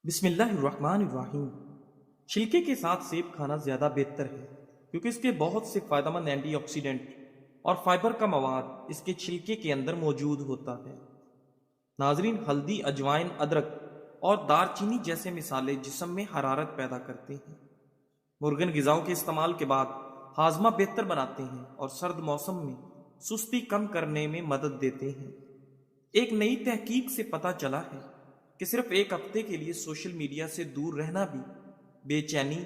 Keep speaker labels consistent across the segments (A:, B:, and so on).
A: بسم اللہ الرحمن الرحیم۔ چھلکے کے ساتھ سیب کھانا زیادہ بہتر ہے کیونکہ اس کے بہت سے فائدہ مند اینٹی آکسیڈنٹ اور فائبر کا مواد اس کے چھلکے کے اندر موجود ہوتا ہے۔ ناظرین، ہلدی، اجوائن، ادرک اور دار چینی جیسے مسالے جسم میں حرارت پیدا کرتے ہیں۔ مرغن غذاؤں کے استعمال کے بعد ہاضمہ بہتر بناتے ہیں اور سرد موسم میں سستی کم کرنے میں مدد دیتے ہیں۔ ایک نئی تحقیق سے پتہ چلا ہے کہ صرف ایک ہفتے کے لیے سوشل میڈیا سے دور رہنا بھی بے چینی،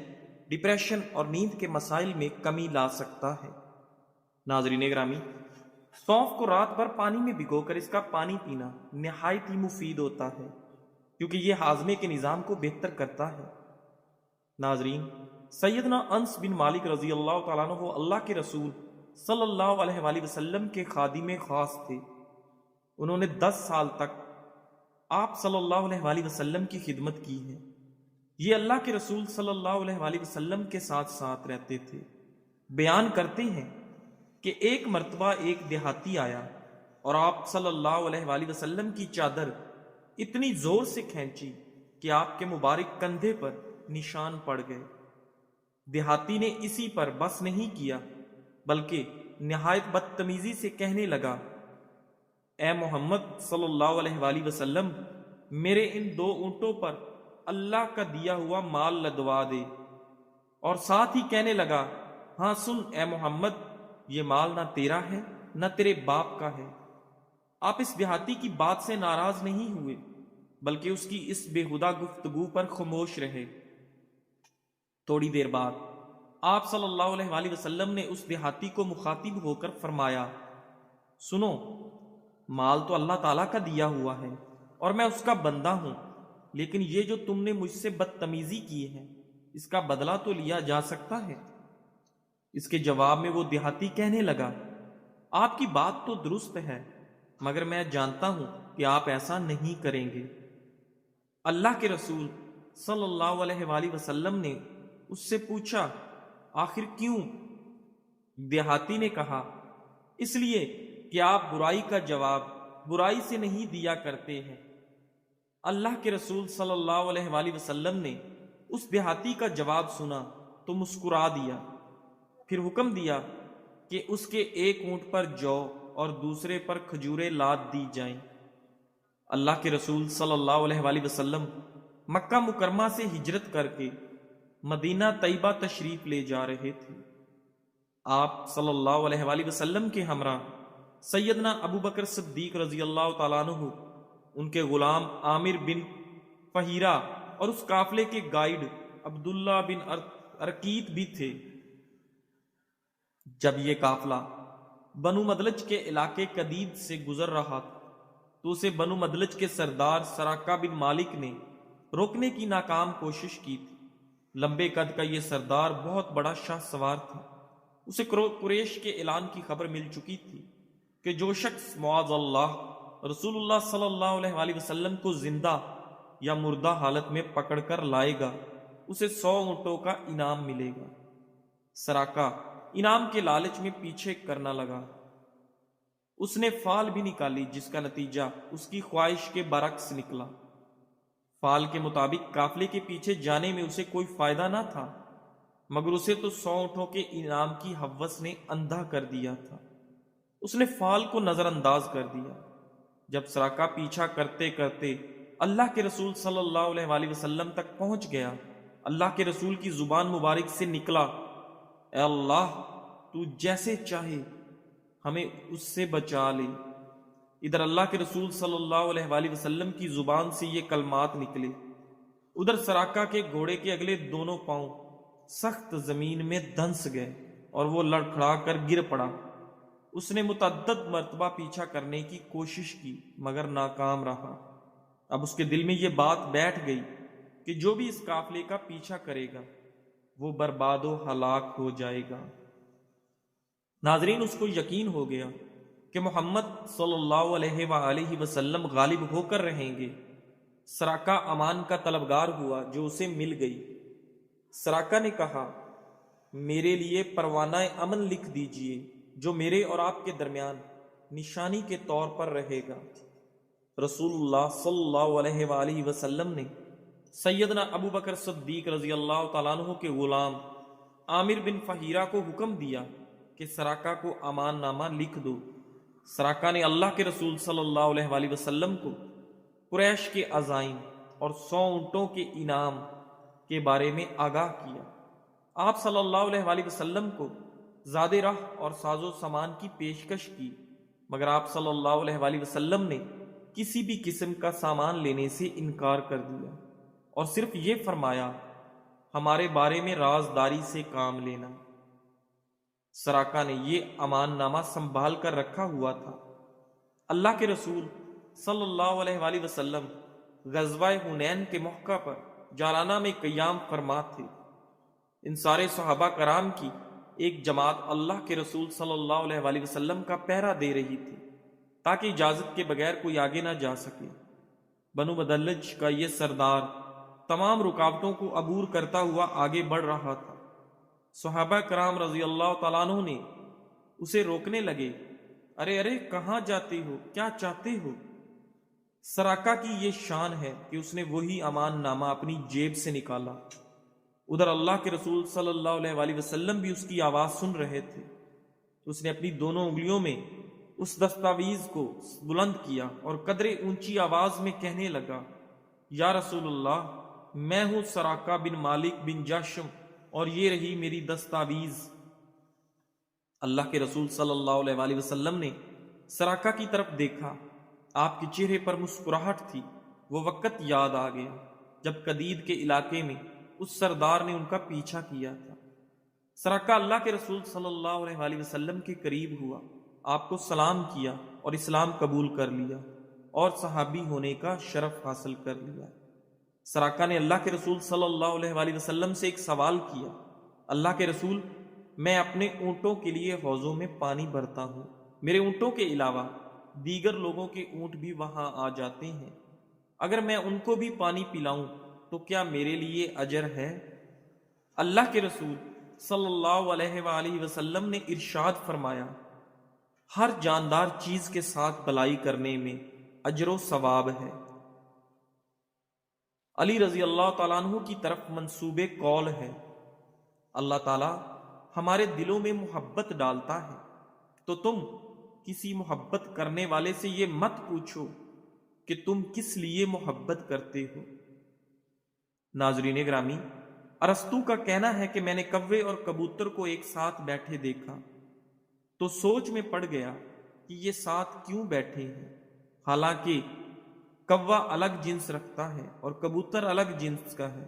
A: ڈپریشن اور نیند کے مسائل میں کمی لا سکتا ہے۔ ناظرین گرامی، سونف کو رات بھر پانی میں بھگو کر اس کا پانی پینا نہایت ہی مفید ہوتا ہے کیونکہ یہ ہاضمے کے نظام کو بہتر کرتا ہے۔ ناظرین، سیدنا انس بن مالک رضی اللہ تعالیٰ عنہ اللہ کے رسول صلی اللہ علیہ وآلہ وسلم کے خادم خاص تھے۔ انہوں نے 10 سال تک آپ صلی اللہ علیہ وآلہ وسلم کی خدمت کی ہے۔ یہ اللہ کے رسول صلی اللہ علیہ وآلہ وسلم کے ساتھ ساتھ رہتے تھے۔ بیان کرتے ہیں کہ ایک مرتبہ ایک دیہاتی آیا اور آپ صلی اللہ علیہ وآلہ وسلم کی چادر اتنی زور سے کھینچی کہ آپ کے مبارک کندھے پر نشان پڑ گئے۔ دیہاتی نے اسی پر بس نہیں کیا بلکہ نہایت بدتمیزی سے کہنے لگا، اے محمد صلی اللہ علیہ وآلہ وسلم، میرے ان 2 اونٹوں پر اللہ کا دیا ہوا مال لدوا دے۔ اور ساتھ ہی کہنے لگا، ہاں سن اے محمد، یہ مال نہ تیرا ہے نہ تیرے باپ کا ہے۔ آپ اس دیہاتی کی بات سے ناراض نہیں ہوئے بلکہ اس کی اس بےہودہ گفتگو پر خاموش رہے۔ تھوڑی دیر بعد آپ صلی اللہ علیہ وآلہ وسلم نے اس دیہاتی کو مخاطب ہو کر فرمایا، سنو، مال تو اللہ تعالیٰ کا دیا ہوا ہے اور میں اس کا بندہ ہوں، لیکن یہ جو تم نے مجھ سے بدتمیزی کی ہے اس کا بدلہ تو لیا جا سکتا ہے۔ اس کے جواب میں وہ دیہاتی کہنے لگا، آپ کی بات تو درست ہے مگر میں جانتا ہوں کہ آپ ایسا نہیں کریں گے۔ اللہ کے رسول صلی اللہ علیہ وآلہ وسلم نے اس سے پوچھا، آخر کیوں؟ دیہاتی نے کہا، اس لیے کہ آپ برائی کا جواب برائی سے نہیں دیا کرتے ہیں۔ اللہ کے رسول صلی اللہ علیہ وآلہ وسلم نے اس دیہاتی کا جواب سنا تو مسکرا دیا، پھر حکم دیا کہ اس کے ایک اونٹ پر جو اور دوسرے پر کھجوریں لاد دی جائیں۔ اللہ کے رسول صلی اللہ علیہ وآلہ وسلم مکہ مکرمہ سے ہجرت کر کے مدینہ طیبہ تشریف لے جا رہے تھے۔ آپ صلی اللہ علیہ وآلہ وسلم کے ہمراہ سیدنا ابو بکر صدیق رضی اللہ تعالیٰ عنہ، ان کے غلام عامر بن فہیرہ اور اس قافلے کے گائیڈ عبداللہ بن ارقیت بھی تھے۔ جب یہ قافلہ بنو مدلج کے علاقے قدید سے گزر رہا تھا تو اسے بنو مدلج کے سردار سراقہ بن مالک نے روکنے کی ناکام کوشش کی تھی۔ لمبے قد کا یہ سردار بہت بڑا شاہ سوار تھا۔ اسے قریش کے اعلان کی خبر مل چکی تھی کہ جو شخص معاذ اللہ رسول اللہ صلی اللہ علیہ وآلہ وسلم کو زندہ یا مردہ حالت میں پکڑ کر لائے گا اسے 100 اونٹوں کا انعام ملے گا۔ سراقہ انعام کے لالچ میں پیچھے کرنا لگا۔ اس نے فال بھی نکالی جس کا نتیجہ اس کی خواہش کے برعکس نکلا۔ فال کے مطابق قافلے کے پیچھے جانے میں اسے کوئی فائدہ نہ تھا مگر اسے تو 100 اونٹوں کے انعام کی ہوس نے اندھا کر دیا تھا۔ اس نے فال کو نظر انداز کر دیا۔ جب سراقہ پیچھا کرتے کرتے اللہ کے رسول صلی اللہ علیہ وآلہ وسلم تک پہنچ گیا، اللہ کے رسول کی زبان مبارک سے نکلا، اے اللہ، تو جیسے چاہے ہمیں اس سے بچا لے۔ ادھر اللہ کے رسول صلی اللہ علیہ وآلہ وسلم کی زبان سے یہ کلمات نکلے، ادھر سراقہ کے گھوڑے کے اگلے دونوں پاؤں سخت زمین میں دھنس گئے اور وہ لڑکھڑا کر گر پڑا۔ اس نے متعدد مرتبہ پیچھا کرنے کی کوشش کی مگر ناکام رہا۔ اب اس کے دل میں یہ بات بیٹھ گئی کہ جو بھی اس قافلے کا پیچھا کرے گا وہ برباد و ہلاک ہو جائے گا۔ ناظرین، اس کو یقین ہو گیا کہ محمد صلی اللہ علیہ وآلہ وسلم غالب ہو کر رہیں گے۔ سراقہ امان کا طلبگار ہوا جو اسے مل گئی۔ سراقہ نے کہا، میرے لیے پروانہ امن لکھ دیجئے جو میرے اور آپ کے درمیان نشانی کے طور پر رہے گا۔ رسول اللہ صلی اللہ علیہ وآلہ وسلم نے سیدنا ابو بکر صدیق رضی اللہ تعالیٰ عنہ کے غلام عامر بن فہیرہ کو حکم دیا کہ سراقہ کو امان نامہ لکھ دو۔ سراقہ نے اللہ کے رسول صلی اللہ علیہ وآلہ وسلم کو قریش کے عزائم اور 100 اونٹوں کے انعام کے بارے میں آگاہ کیا۔ آپ صلی اللہ علیہ وآلہ وسلم کو زاد راہ اور ساز و سامان کی پیشکش کی، مگر آپ صلی اللہ علیہ وآلہ وسلم نے کسی بھی قسم کا سامان لینے سے انکار کر دیا اور صرف یہ فرمایا، ہمارے بارے میں رازداری سے کام لینا۔ سراقہ نے یہ امان نامہ سنبھال کر رکھا ہوا تھا۔ اللہ کے رسول صلی اللہ علیہ وآلہ وسلم غزوہ حنین کے موقع پر جارانہ میں قیام فرما تھے۔ ان سارے صحابہ کرام کی ایک جماعت اللہ کے رسول صلی اللہ علیہ وآلہ وسلم کا پہرا دے رہی تھی تاکہ اجازت کے بغیر کوئی آگے نہ جا سکے۔ بنو مدلج کا یہ سردار تمام رکاوٹوں کو عبور کرتا ہوا آگے بڑھ رہا تھا۔ صحابہ کرام رضی اللہ تعالیٰ عنہ نے اسے روکنے لگے، ارے ارے کہاں جاتے ہو، کیا چاہتے ہو؟ سراقہ کی یہ شان ہے کہ اس نے وہی امان نامہ اپنی جیب سے نکالا۔ ادھر اللہ کے رسول صلی اللہ علیہ وآلہ وسلم بھی اس کی آواز سن رہے تھے تو اس نے اپنی دونوں انگلیوں میں اس دستاویز کو بلند کیا اور قدرے اونچی آواز میں کہنے لگا، یا رسول اللہ، میں ہوں سراقہ بن مالک بن جاشم اور یہ رہی میری دستاویز۔ اللہ کے رسول صلی اللہ علیہ وآلہ وسلم نے سراقہ کی طرف دیکھا، آپ کے چہرے پر مسکراہٹ تھی۔ وہ وقت یاد آ گیا جب قدید کے علاقے میں اس سردار نے ان کا پیچھا کیا تھا۔ سراقہ اللہ کے رسول صلی اللہ علیہ وآلہ وسلم کے قریب ہوا، آپ کو سلام کیا اور اسلام قبول کر لیا اور صحابی ہونے کا شرف حاصل کر لیا۔ سراقہ نے اللہ کے رسول صلی اللہ علیہ وآلہ وسلم سے ایک سوال کیا، اللہ کے رسول، میں اپنے اونٹوں کے لیے حوضوں میں پانی بھرتا ہوں، میرے اونٹوں کے علاوہ دیگر لوگوں کے اونٹ بھی وہاں آ جاتے ہیں، اگر میں ان کو بھی پانی پلاؤں تو کیا میرے لیے اجر ہے؟ اللہ کے رسول صلی اللہ علیہ وآلہ وسلم نے ارشاد فرمایا، ہر جاندار چیز کے ساتھ بلائی کرنے میں اجر و ثواب ہے۔ علی رضی اللہ تعالیٰ عنہ کی طرف منسوب قول ہے، اللہ تعالیٰ ہمارے دلوں میں محبت ڈالتا ہے تو تم کسی محبت کرنے والے سے یہ مت پوچھو کہ تم کس لیے محبت کرتے ہو۔ ناظرین گرامی، ارسطو کا کہنا ہے کہ میں نے کوے اور کبوتر کو ایک ساتھ بیٹھے دیکھا تو سوچ میں پڑ گیا کہ یہ ساتھ کیوں بیٹھے ہیں، حالانکہ کوا الگ جنس رکھتا ہے اور کبوتر الگ جنس کا ہے۔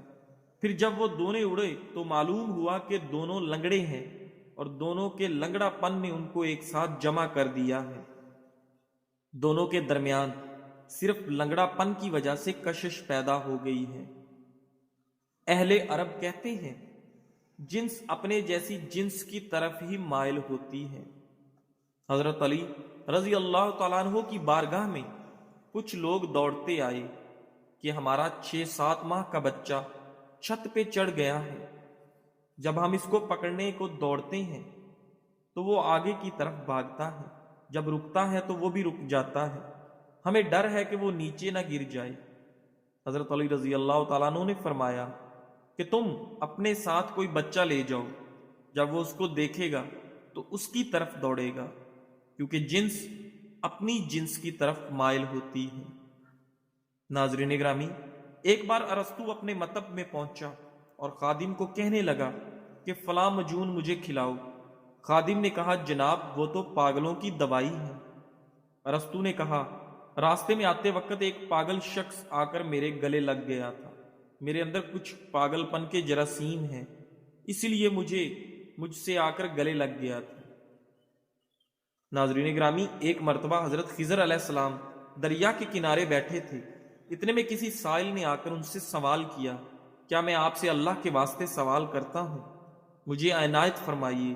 A: پھر جب وہ دونوں اڑے تو معلوم ہوا کہ دونوں لنگڑے ہیں اور دونوں کے لنگڑا پن نے ان کو ایک ساتھ جمع کر دیا ہے۔ دونوں کے درمیان صرف لنگڑا پن کی وجہ سے کشش پیدا ہو گئی ہے۔ اہل عرب کہتے ہیں، جنس اپنے جیسی جنس کی طرف ہی مائل ہوتی ہے۔ حضرت علی رضی اللہ تعالیٰ عنہ کی بارگاہ میں کچھ لوگ دوڑتے آئے کہ ہمارا 6-7 ماہ کا بچہ چھت پہ چڑھ گیا ہے، جب ہم اس کو پکڑنے کو دوڑتے ہیں تو وہ آگے کی طرف بھاگتا ہے، جب رکتا ہے تو وہ بھی رک جاتا ہے، ہمیں ڈر ہے کہ وہ نیچے نہ گر جائے۔ حضرت علی رضی اللہ تعالیٰ عنہ نے فرمایا کہ تم اپنے ساتھ کوئی بچہ لے جاؤ، جب وہ اس کو دیکھے گا تو اس کی طرف دوڑے گا، کیونکہ جنس اپنی جنس کی طرف مائل ہوتی ہے۔ ناظرین گرامی، ایک بار ارسطو اپنے مطب میں پہنچا اور خادم کو کہنے لگا کہ فلاں مجون مجھے کھلاؤ۔ خادم نے کہا، جناب وہ تو پاگلوں کی دوائی ہے۔ ارسطو نے کہا، راستے میں آتے وقت ایک پاگل شخص آ کر میرے گلے لگ گیا تھا، میرے اندر کچھ پاگل پن کے جراثیم ہیں، اس لیے مجھ سے آ کر گلے لگ گیا تھا۔ ناظرین گرامی، ایک مرتبہ حضرت خضر علیہ السلام دریا کے کنارے بیٹھے تھے، اتنے میں کسی سائل نے آ کر ان سے سوال کیا، کیا میں آپ سے اللہ کے واسطے سوال کرتا ہوں، مجھے عنایت فرمائیے۔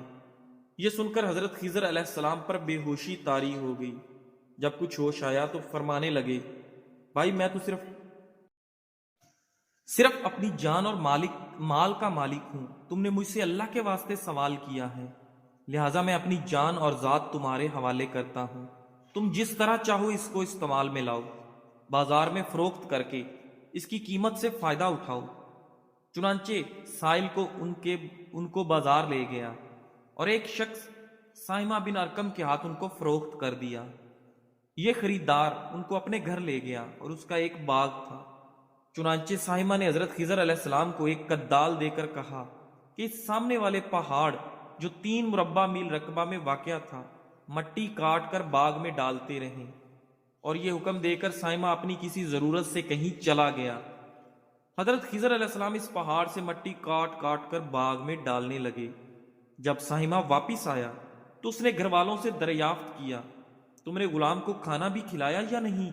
A: یہ سن کر حضرت خضر علیہ السلام پر بے ہوشی طاری ہو گئی۔ جب کچھ ہوش آیا تو فرمانے لگے، بھائی میں تو صرف اپنی جان اور مال کا مالک ہوں، تم نے مجھ سے اللہ کے واسطے سوال کیا ہے، لہٰذا میں اپنی جان اور ذات تمہارے حوالے کرتا ہوں، تم جس طرح چاہو اس کو استعمال میں لاؤ، بازار میں فروخت کر کے اس کی قیمت سے فائدہ اٹھاؤ۔ چنانچہ سائل کو ان کو بازار لے گیا اور ایک شخص سائمہ بن ارکم کے ہاتھ ان کو فروخت کر دیا۔ یہ خریدار ان کو اپنے گھر لے گیا اور اس کا ایک باغ تھا۔ چنانچہ سائمہ نے حضرت خضر علیہ السلام کو ایک کدال دے کر کہا کہ اس سامنے والے پہاڑ جو 3 مربع میل رقبہ میں واقع تھا مٹی کاٹ کر باغ میں ڈالتے رہیں، اور یہ حکم دے کر سائمہ اپنی کسی ضرورت سے کہیں چلا گیا۔ حضرت خضر علیہ السلام اس پہاڑ سے مٹی کاٹ کاٹ کر باغ میں ڈالنے لگے۔ جب سائمہ واپس آیا تو اس نے گھر والوں سے دریافت کیا، تم نے غلام کو کھانا بھی کھلایا یا نہیں؟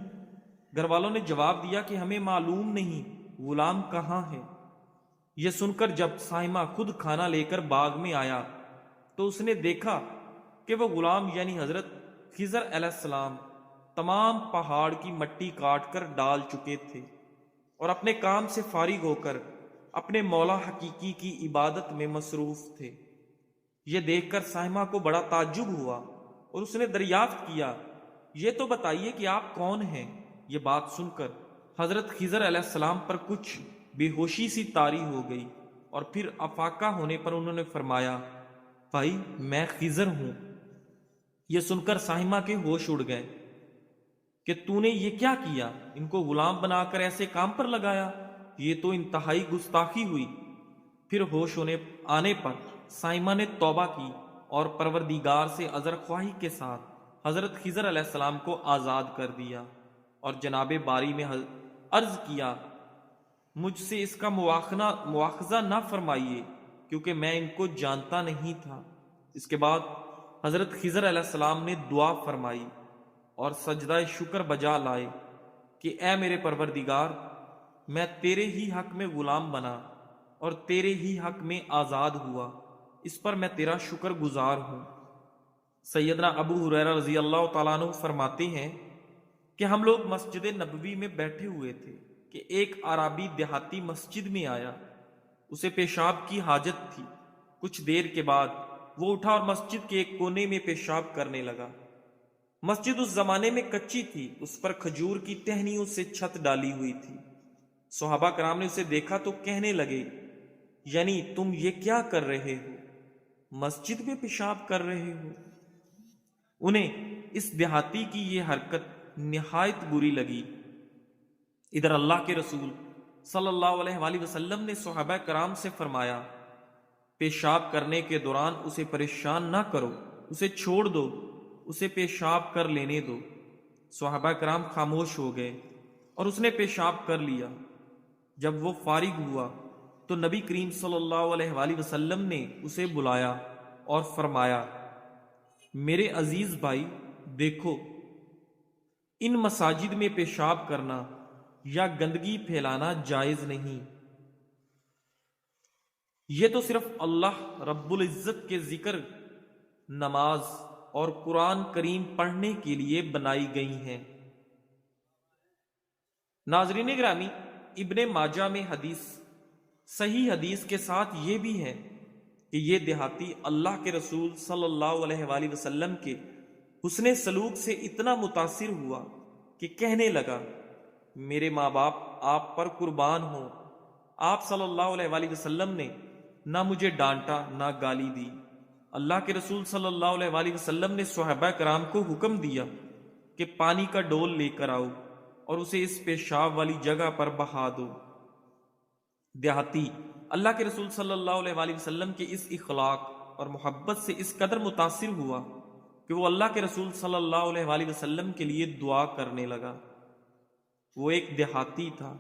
A: گھر والوں نے جواب دیا کہ ہمیں معلوم نہیں غلام کہاں ہے۔ یہ سن کر جب سائمہ خود کھانا لے کر باغ میں آیا تو اس نے دیکھا کہ وہ غلام یعنی حضرت خضر علیہ السلام تمام پہاڑ کی مٹی کاٹ کر ڈال چکے تھے اور اپنے کام سے فارغ ہو کر اپنے مولا حقیقی کی عبادت میں مصروف تھے۔ یہ دیکھ کر سائمہ کو بڑا تعجب ہوا اور اس نے دریافت کیا، یہ تو بتائیے کہ آپ کون ہیں؟ یہ بات سن کر حضرت خضر علیہ السلام پر کچھ بے ہوشی سی طاری ہو گئی اور پھر افاقہ ہونے پر انہوں نے فرمایا، بھائی میں خضر ہوں۔ یہ سن کر سائمہ کے ہوش اڑ گئے کہ تو نے یہ کیا کیا؟ ان کو غلام بنا کر ایسے کام پر لگایا، یہ تو انتہائی گستاخی ہوئی۔ پھر ہوش آنے پر سائمہ نے توبہ کی اور پروردگار سے عذر خواہی کے ساتھ حضرت خضر علیہ السلام کو آزاد کر دیا اور جناب باری میں عرض کیا، مجھ سے اس کا مواخذہ نہ فرمائیے کیونکہ میں ان کو جانتا نہیں تھا۔ اس کے بعد حضرت خضر علیہ السلام نے دعا فرمائی اور سجدہ شکر بجا لائے کہ اے میرے پروردگار، میں تیرے ہی حق میں غلام بنا اور تیرے ہی حق میں آزاد ہوا، اس پر میں تیرا شکر گزار ہوں۔ سیدنا ابو ہریرہ رضی اللہ تعالیٰ عنہ فرماتے ہیں کہ ہم لوگ مسجد نبوی میں بیٹھے ہوئے تھے کہ ایک اعرابی دیہاتی مسجد میں آیا۔ اسے پیشاب کی حاجت تھی۔ کچھ دیر کے بعد وہ اٹھا اور مسجد کے ایک کونے میں پیشاب کرنے لگا۔ مسجد اس زمانے میں کچی تھی، اس پر کھجور کی ٹہنیوں سے چھت ڈالی ہوئی تھی۔ صحابہ کرام نے اسے دیکھا تو کہنے لگے، یعنی تم یہ کیا کر رہے ہو؟ مسجد میں پیشاب کر رہے ہو؟ انہیں اس دیہاتی کی یہ حرکت نہایت بری لگی۔ ادھر اللہ کے رسول صلی اللہ علیہ وآلہ وسلم نے صحابہ کرام سے فرمایا، پیشاب کرنے کے دوران اسے پریشان نہ کرو، اسے چھوڑ دو، اسے پیشاب کر لینے دو۔ صحابہ کرام خاموش ہو گئے اور اس نے پیشاب کر لیا۔ جب وہ فارغ ہوا تو نبی کریم صلی اللہ علیہ وآلہ وسلم نے اسے بلایا اور فرمایا، میرے عزیز بھائی دیکھو، ان مساجد میں پیشاب کرنا یا گندگی پھیلانا جائز نہیں۔ یہ تو صرف اللہ رب العزت کے ذکر، نماز اور قرآن کریم پڑھنے کے لیے بنائی گئی ہیں۔ ناظرین گرامی، ابن ماجہ میں صحیح حدیث کے ساتھ یہ بھی ہے کہ یہ دیہاتی اللہ کے رسول صلی اللہ علیہ وآلہ وسلم کے حسن سلوک سے اتنا متاثر ہوا کہ کہنے لگا، میرے ماں باپ آپ پر قربان ہوں، آپ صلی اللہ علیہ وآلہ وسلم نے نہ مجھے ڈانٹا نہ گالی دی۔ اللہ کے رسول صلی اللہ علیہ وآلہ وسلم نے صحابہ کرام کو حکم دیا کہ پانی کا ڈول لے کر آؤ اور اسے اس پیشاب والی جگہ پر بہا دو۔ دیہاتی اللہ کے رسول صلی اللہ علیہ وآلہ وسلم کے اس اخلاق اور محبت سے اس قدر متاثر ہوا کہ وہ اللہ کے رسول صلی اللہ علیہ وآلہ وسلم کے لیے دعا کرنے لگا۔ وہ ایک دیہاتی تھا،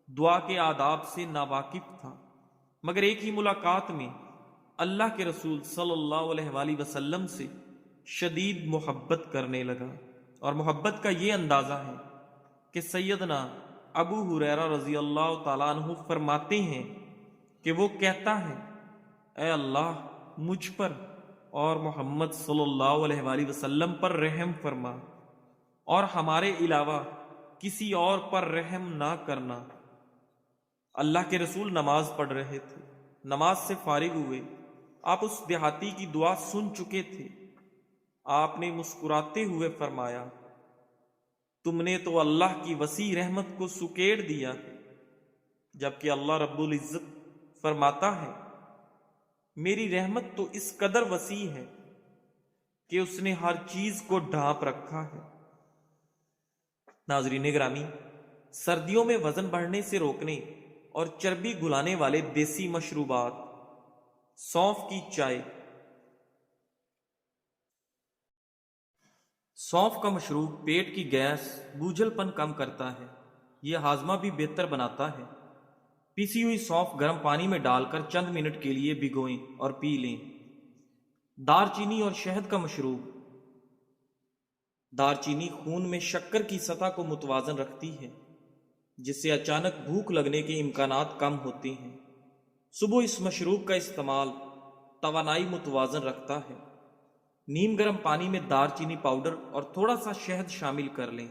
A: دعا کے آداب سے ناواقف تھا، مگر ایک ہی ملاقات میں اللہ کے رسول صلی اللہ علیہ وآلہ وسلم سے شدید محبت کرنے لگا۔ اور محبت کا یہ اندازہ ہے کہ سیدنا ابو ہریرہ رضی اللہ تعالیٰ عنہ فرماتے ہیں کہ وہ کہتا ہے، اے اللہ مجھ پر اور محمد صلی اللہ علیہ وآلہ وسلم پر رحم فرما اور ہمارے علاوہ کسی اور پر رحم نہ کرنا۔ اللہ کے رسول نماز پڑھ رہے تھے، نماز سے فارغ ہوئے، آپ اس دیہاتی کی دعا سن چکے تھے۔ آپ نے مسکراتے ہوئے فرمایا، تم نے تو اللہ کی وسیع رحمت کو سکیڑ دیا جبکہ اللہ رب العزت فرماتا ہے میری رحمت تو اس قدر وسیع ہے کہ اس نے ہر چیز کو ڈھانپ رکھا ہے۔ ناظرین گرامی، سردیوں میں وزن بڑھنے سے روکنے اور چربی گلانے والے دیسی مشروبات، سونف کی چائے۔ سونف کا مشروب پیٹ کی گیس، بوجھل پن کم کرتا ہے، یہ ہاضمہ بھی بہتر بناتا ہے۔ پیسی ہوئی سونف گرم پانی میں ڈال کر چند منٹ کے لیے بھگوئیں اور پی لیں۔ دار چینی اور شہد کا مشروب۔ دار چینی خون میں شکر کی سطح کو متوازن رکھتی ہے، جس سے اچانک بھوک لگنے کے امکانات کم ہوتے ہیں۔ صبح اس مشروب کا استعمال توانائی متوازن رکھتا ہے۔ نیم گرم پانی میں دار چینی پاؤڈر اور تھوڑا سا شہد شامل کر لیں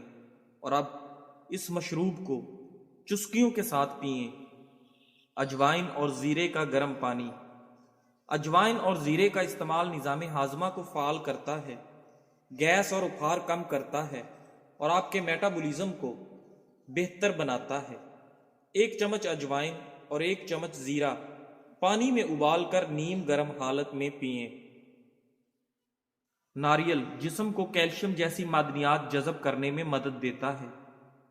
A: اور اب اس مشروب کو چسکیوں کے ساتھ پئیں۔ اجوائن اور زیرے کا گرم پانی۔ اجوائن اور زیرے کا استعمال نظام ہاضمہ کو فعال کرتا ہے، گیس اور اپھار کم کرتا ہے اور آپ کے میٹابولزم کو بہتر بناتا ہے۔ 1 چمچ اجوائن اور 1 چمچ زیرہ پانی میں ابال کر نیم گرم حالت میں پئیں۔ ناریل جسم کو کیلشیم جیسی معدنیات جذب کرنے میں مدد دیتا ہے،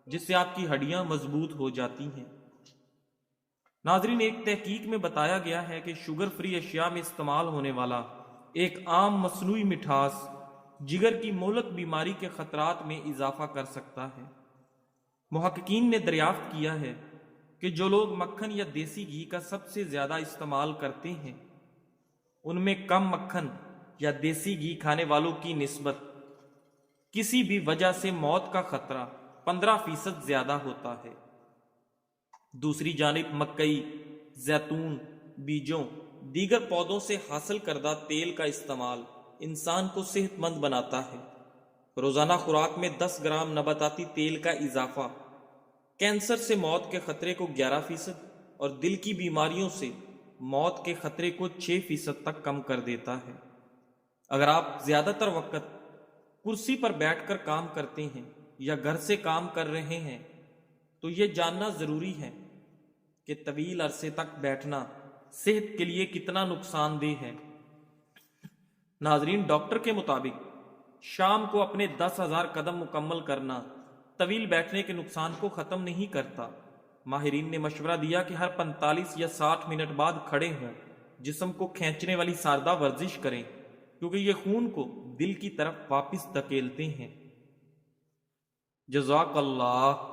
A: جس سے آپ کی ہڈیاں مضبوط ہو جاتی ہیں۔ ناظرین، ایک تحقیق میں بتایا گیا ہے کہ شوگر فری اشیاء میں استعمال ہونے والا ایک عام مصنوعی مٹھاس جگر کی مہلک بیماری کے خطرات میں اضافہ کر سکتا ہے۔ محققین نے دریافت کیا ہے کہ جو لوگ مکھن یا دیسی گھی کا سب سے زیادہ استعمال کرتے ہیں، ان میں کم مکھن یا دیسی گھی کھانے والوں کی نسبت کسی بھی وجہ سے موت کا خطرہ 15% زیادہ ہوتا ہے۔ دوسری جانب مکئی، زیتون، بیجوں، دیگر پودوں سے حاصل کردہ تیل کا استعمال انسان کو صحت مند بناتا ہے۔ روزانہ خوراک میں 10 گرام نباتاتی تیل کا اضافہ کینسر سے موت کے خطرے کو 11% اور دل کی بیماریوں سے موت کے خطرے کو 6% تک کم کر دیتا ہے۔ اگر آپ زیادہ تر وقت کرسی پر بیٹھ کر کام کرتے ہیں یا گھر سے کام کر رہے ہیں تو یہ جاننا ضروری ہے کہ طویل عرصے تک بیٹھنا صحت کے لیے کتنا نقصان دہ ہے۔ ناظرین، ڈاکٹر کے مطابق شام کو اپنے 10,000 قدم مکمل کرنا طویل بیٹھنے کے نقصان کو ختم نہیں کرتا۔ ماہرین نے مشورہ دیا کہ ہر 45 یا 60 منٹ بعد کھڑے ہوں، جسم کو کھینچنے والی سادہ ورزش کریں، کیونکہ یہ خون کو دل کی طرف واپس دھکیلتے ہیں۔ جزاک اللہ۔